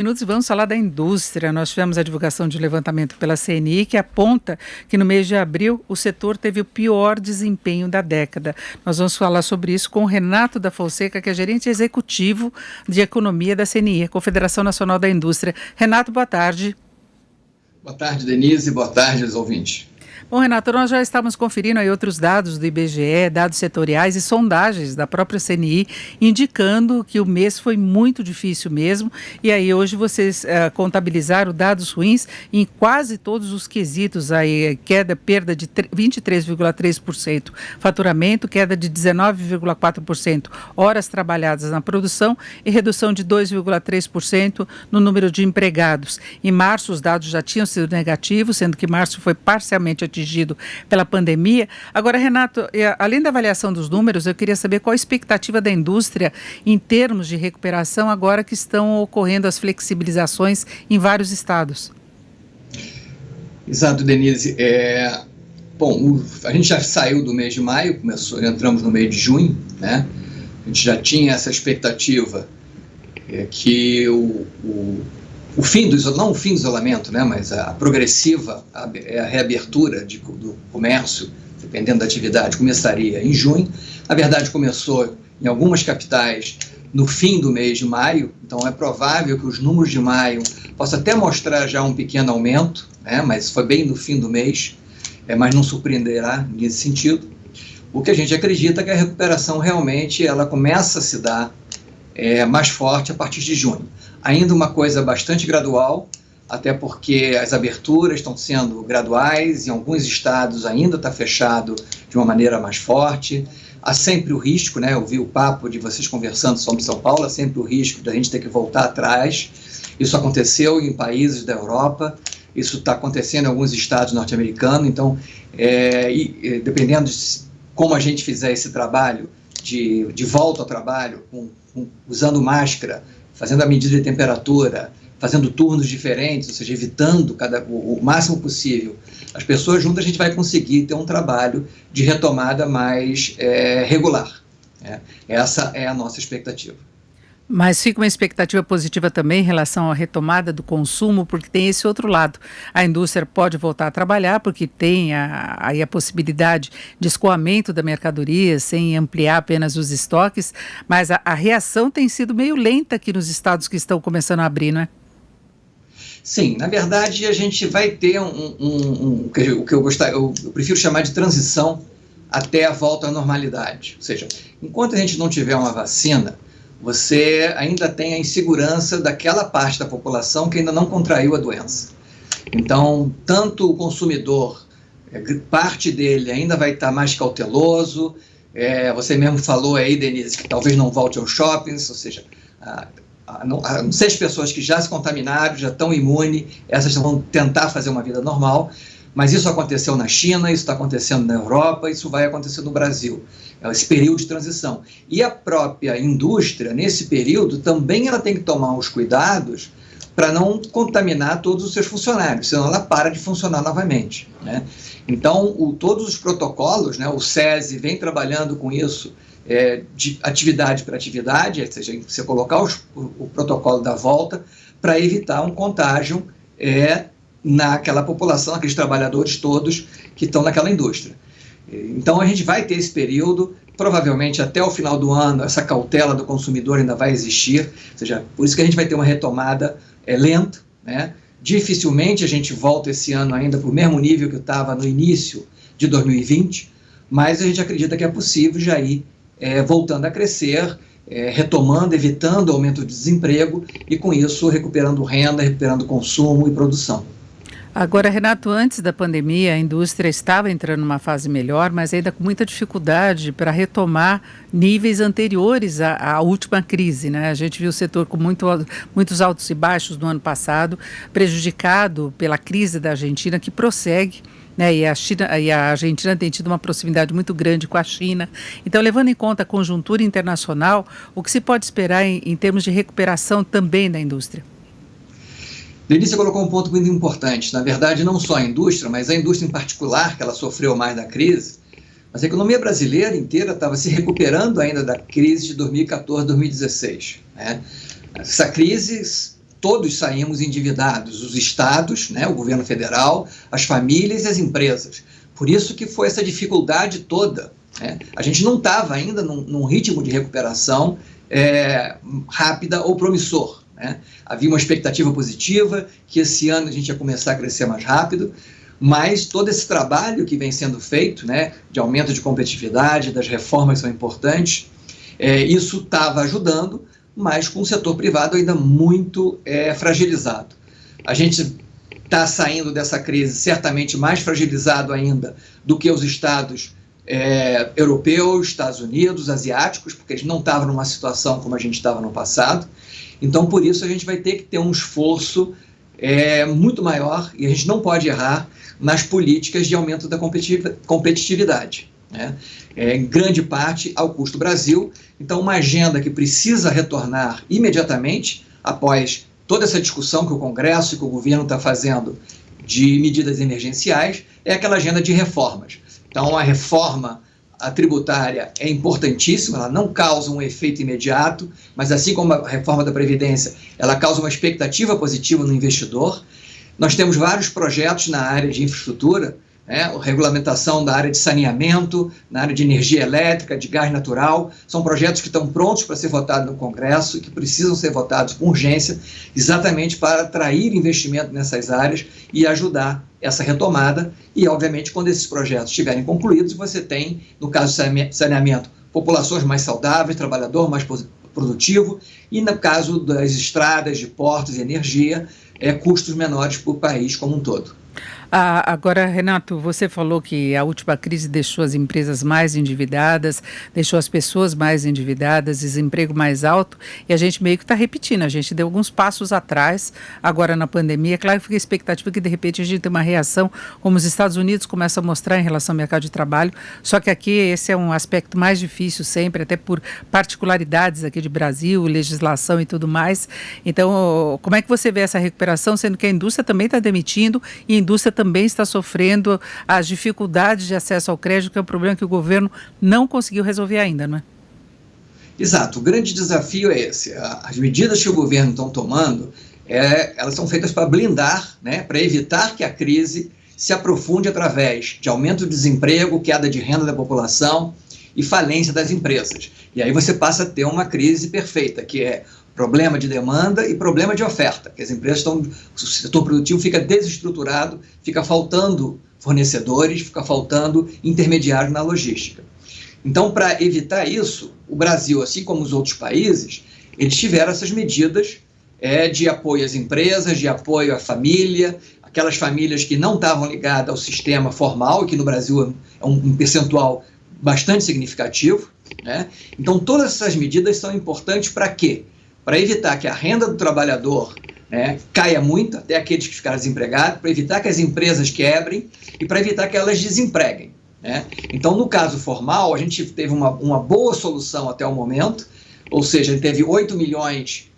Minutos, vamos falar da indústria. Nós tivemos a divulgação de um levantamento pela CNI que aponta que no mês de abril o setor teve o pior desempenho da década. Nós vamos falar sobre isso com o Renato da Fonseca, que é gerente executivo de economia da CNI, a Confederação Nacional da Indústria. Renato, boa tarde. Boa tarde, Denise. Boa tarde, os ouvintes. Bom, Renato, nós já estamos conferindo aí outros dados do IBGE, dados setoriais e sondagens da própria CNI, indicando que o mês foi muito difícil mesmo. E aí hoje vocês contabilizaram dados ruins em quase todos os quesitos, aí perda de 23,3%, faturamento, queda de 19,4%, horas trabalhadas na produção e redução de 2,3% no número de empregados. Em março os dados já tinham sido negativos, sendo que março foi parcialmente atingido pela pandemia. Agora, Renato, além da avaliação dos números, eu queria saber qual a expectativa da indústria em termos de recuperação agora que estão ocorrendo as flexibilizações em vários estados. Exato, Denise. Bom, a gente já saiu do mês de maio, entramos no mês de junho, né? A gente já tinha essa expectativa que o fim não o fim do isolamento, né, mas a progressiva a reabertura do comércio, dependendo da atividade, começaria em junho. Na verdade, começou em algumas capitais no fim do mês de maio, então é provável que os números de maio possam até mostrar já um pequeno aumento, né, mas foi bem no fim do mês, mas não surpreenderá nesse sentido. O que a gente acredita é que a recuperação realmente ela começa a se dar mais forte a partir de junho. Ainda uma coisa bastante gradual, até porque as aberturas estão sendo graduais, em alguns estados ainda está fechado de uma maneira mais forte. Há sempre o risco, né? Eu vi o papo de vocês conversando sobre São Paulo, há sempre o risco da gente ter que voltar atrás. Isso aconteceu em países da Europa, isso está acontecendo em alguns estados norte-americanos, então, dependendo de como a gente fizer esse trabalho de volta ao trabalho, usando máscara, fazendo a medida de temperatura, fazendo turnos diferentes, ou seja, evitando o máximo possível as pessoas juntas, a gente vai conseguir ter um trabalho de retomada mais regular. Essa é a nossa expectativa. Mas fica uma expectativa positiva também em relação à retomada do consumo, porque tem esse outro lado. A indústria pode voltar a trabalhar, porque tem aí a possibilidade de escoamento da mercadoria, sem ampliar apenas os estoques, mas a reação tem sido meio lenta aqui nos estados que estão começando a abrir, não é? Sim, na verdade a gente vai ter o que eu prefiro chamar de transição até a volta à normalidade. Ou seja, enquanto a gente não tiver uma vacina, você ainda tem a insegurança daquela parte da população que ainda não contraiu a doença. Então, tanto o consumidor, parte dele ainda vai estar mais cauteloso, você mesmo falou aí, Denise, que talvez não volte aos shoppings, ou seja, a não ser as pessoas que já se contaminaram, já estão imunes, essas vão tentar fazer uma vida normal, mas isso aconteceu na China, isso está acontecendo na Europa, isso vai acontecer no Brasil. Esse período de transição. E a própria indústria, nesse período, também ela tem que tomar os cuidados para não contaminar todos os seus funcionários, senão ela para de funcionar novamente, né? Então, todos os protocolos, né, o SESI vem trabalhando com isso de atividade para atividade, ou seja, você colocar o protocolo da volta para evitar um contágio naquela população, aqueles trabalhadores todos que estão naquela indústria. Então a gente vai ter esse período, provavelmente até o final do ano, essa cautela do consumidor ainda vai existir, ou seja, por isso que a gente vai ter uma retomada lenta, né? Dificilmente a gente volta esse ano ainda para o mesmo nível que estava no início de 2020, mas a gente acredita que é possível já ir voltando a crescer, retomando, evitando o aumento do desemprego e com isso recuperando renda, recuperando consumo e produção. Agora, Renato, antes da pandemia, a indústria estava entrando numa fase melhor, mas ainda com muita dificuldade para retomar níveis anteriores à última crise, né? A gente viu o setor com muitos altos e baixos no ano passado, prejudicado pela crise da Argentina, que prossegue, né? E a Argentina tem tido uma proximidade muito grande com a China. Então, levando em conta a conjuntura internacional, o que se pode esperar em termos de recuperação também da indústria? Denise colocou um ponto muito importante. Na verdade, não só a indústria, mas a indústria em particular, que ela sofreu mais da crise, mas a economia brasileira inteira estava se recuperando ainda da crise de 2014, 2016. Né? Essa crise todos saímos endividados, os estados, né, o governo federal, as famílias e as empresas. Por isso que foi essa dificuldade toda, né? A gente não estava ainda num ritmo de recuperação rápida ou promissor, né? Havia uma expectativa positiva que esse ano a gente ia começar a crescer mais rápido, mas todo esse trabalho que vem sendo feito, né, de aumento de competitividade, das reformas são importantes, isso estava ajudando, mas com o setor privado ainda muito fragilizado. A gente está saindo dessa crise certamente mais fragilizado ainda do que os estados europeus, Estados Unidos, asiáticos, porque eles não estavam numa situação como a gente estava no passado. Então, por isso, a gente vai ter que ter um esforço muito maior, e a gente não pode errar nas políticas de aumento da competitividade, né? Em grande parte ao custo Brasil. Então, uma agenda que precisa retornar imediatamente após toda essa discussão que o Congresso e que o governo está fazendo de medidas emergenciais, é aquela agenda de reformas. Então, a reforma tributária é importantíssima, ela não causa um efeito imediato, mas assim como a reforma da Previdência, ela causa uma expectativa positiva no investidor. Nós temos vários projetos na área de infraestrutura, a regulamentação da área de saneamento, na área de energia elétrica, de gás natural, são projetos que estão prontos para ser votados no Congresso e que precisam ser votados com urgência, exatamente para atrair investimento nessas áreas e ajudar essa retomada. E, obviamente, quando esses projetos estiverem concluídos, você tem, no caso do saneamento, populações mais saudáveis, trabalhador mais produtivo, e no caso das estradas, de portos e energia, custos menores para o país como um todo. Agora, Renato, você falou que a última crise deixou as empresas mais endividadas, deixou as pessoas mais endividadas, desemprego mais alto, e a gente meio que está repetindo, a gente deu alguns passos atrás agora na pandemia. Claro que fica a expectativa que de repente a gente tenha uma reação como os Estados Unidos começam a mostrar em relação ao mercado de trabalho, só que aqui esse é um aspecto mais difícil sempre, até por particularidades aqui de Brasil, legislação e tudo mais. Então, como é que você vê essa recuperação, sendo que a indústria também está demitindo e a indústria também está sofrendo as dificuldades de acesso ao crédito, que é um problema que o governo não conseguiu resolver ainda, não é? Exato, o grande desafio é esse. As medidas que o governo está tomando, elas são feitas para blindar, né, para evitar que a crise se aprofunde através de aumento do desemprego, queda de renda da população e falência das empresas. E aí você passa a ter uma crise perfeita, que é problema de demanda e problema de oferta, que as empresas o setor produtivo fica desestruturado, fica faltando fornecedores, fica faltando intermediários na logística. Então, para evitar isso, o Brasil, assim como os outros países, eles tiveram essas medidas de apoio às empresas, de apoio à família, aquelas famílias que não estavam ligadas ao sistema formal, que no Brasil é um percentual bastante significativo, né? Então, todas essas medidas são importantes para quê? Para evitar que a renda do trabalhador, né, caia muito, até aqueles que ficaram desempregados, para evitar que as empresas quebrem e para evitar que elas desempreguem, né? Então, no caso formal, a gente teve uma boa solução até o momento, ou seja, ele teve 8 milhões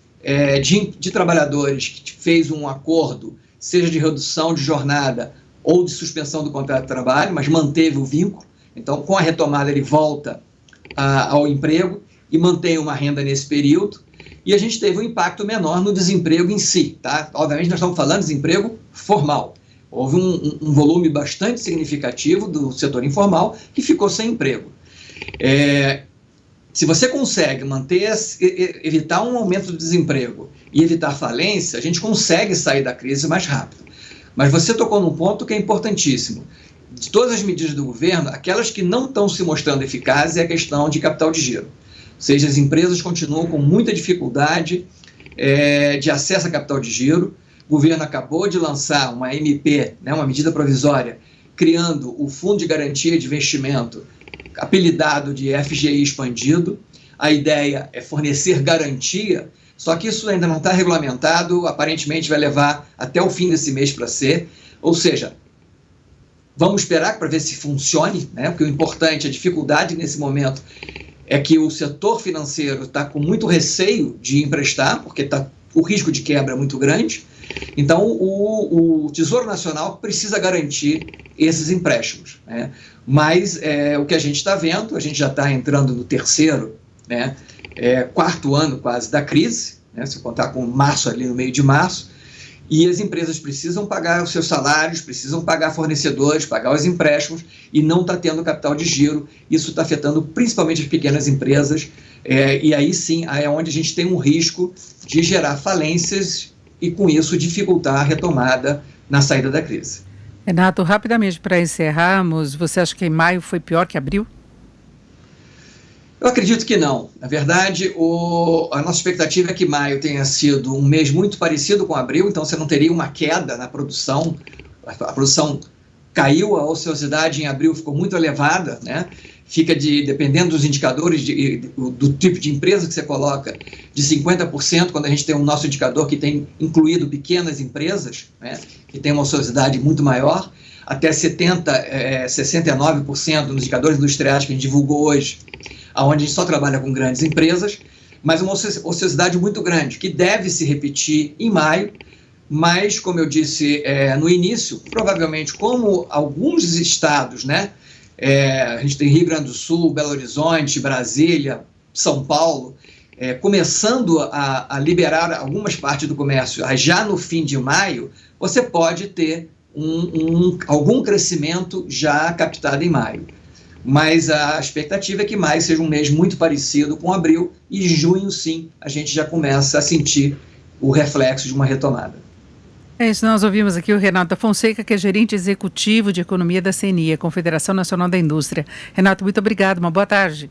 de trabalhadores que fez um acordo, seja de redução de jornada ou de suspensão do contrato de trabalho, mas manteve o vínculo. Então, com a retomada, ele volta ao emprego e mantém uma renda nesse período. E a gente teve um impacto menor no desemprego em si, tá? Obviamente, nós estamos falando de desemprego formal. Houve um volume bastante significativo do setor informal que ficou sem emprego. Se você consegue evitar um aumento do desemprego e evitar falência, a gente consegue sair da crise mais rápido. Mas você tocou num ponto que é importantíssimo. De todas as medidas do governo, aquelas que não estão se mostrando eficazes é a questão de capital de giro. Ou seja, as empresas continuam com muita dificuldade de acesso a capital de giro. O governo acabou de lançar uma MP, né, uma medida provisória, criando o Fundo de Garantia de Investimento, apelidado de FGI expandido. A ideia é fornecer garantia, só que isso ainda não está regulamentado, aparentemente vai levar até o fim desse mês para ser. Ou seja, vamos esperar para ver se funcione, né, porque o importante, a dificuldade nesse momento é que o setor financeiro está com muito receio de emprestar, porque o risco de quebra é muito grande. Então, o Tesouro Nacional precisa garantir esses empréstimos, né? Mas o que a gente está vendo, a gente já está entrando no terceiro, né, quarto ano quase da crise, né? Se contar com março ali no meio de março, e as empresas precisam pagar os seus salários, precisam pagar fornecedores, pagar os empréstimos, e não está tendo capital de giro. Isso está afetando principalmente as pequenas empresas, e aí sim é onde a gente tem um risco de gerar falências e, com isso, dificultar a retomada na saída da crise. Renato, rapidamente para encerrarmos, você acha que maio foi pior que abril? Eu acredito que não. Na verdade, a nossa expectativa é que maio tenha sido um mês muito parecido com abril, então você não teria uma queda na produção. A produção caiu, a ociosidade em abril ficou muito elevada, né? Fica dependendo dos indicadores, do tipo de empresa que você coloca, de 50%, quando a gente tem um nosso indicador que tem incluído pequenas empresas, né, que tem uma ociosidade muito maior, até 69% nos indicadores industriais que a gente divulgou hoje, onde a gente só trabalha com grandes empresas, mas uma ociosidade muito grande, que deve se repetir em maio, mas, como eu disse no início, provavelmente, como alguns estados, né, a gente tem Rio Grande do Sul, Belo Horizonte, Brasília, São Paulo, começando a liberar algumas partes do comércio já no fim de maio, você pode ter algum crescimento já captado em maio. Mas a expectativa é que maio seja um mês muito parecido com abril, e junho, sim, a gente já começa a sentir o reflexo de uma retomada. É isso, nós ouvimos aqui o Renato da Fonseca, que é gerente executivo de economia da CNI, a Confederação Nacional da Indústria. Renato, muito obrigado, uma boa tarde.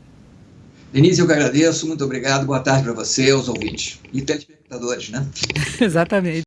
Denise, eu que agradeço, muito obrigado, boa tarde para você, aos ouvintes e telespectadores, né? Exatamente.